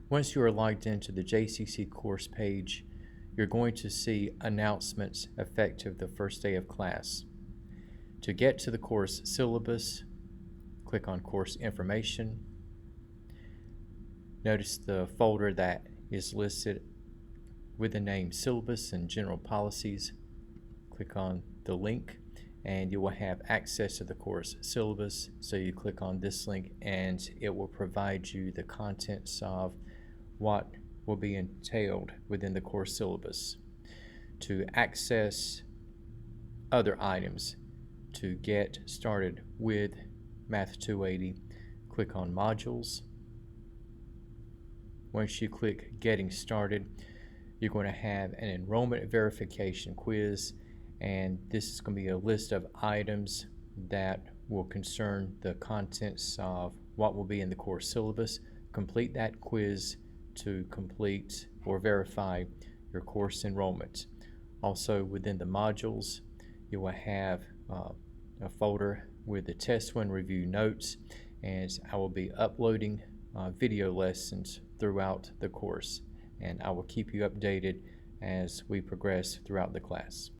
Once you are logged into the JCC course page, you're going to see announcements effective the first day of class. To get to the course syllabus, click on Course Information. Notice the folder that is listed with the name Syllabus and General Policies. Click on the link and you will have access to the course syllabus. So you click on this link and it will provide you the contents of what will be entailed within the course syllabus. To access other items, to get started with Math 280, click on Modules. Once you click Getting Started, you're going to have an enrollment verification quiz, and this is going to be a list of items that will concern the contents of what will be in the course syllabus. Complete that quiz to complete or verify your course enrollment. Also, within the modules, you will have a folder with the test one review notes, and I will be uploading video lessons throughout the course, and I will keep you updated as we progress throughout the class.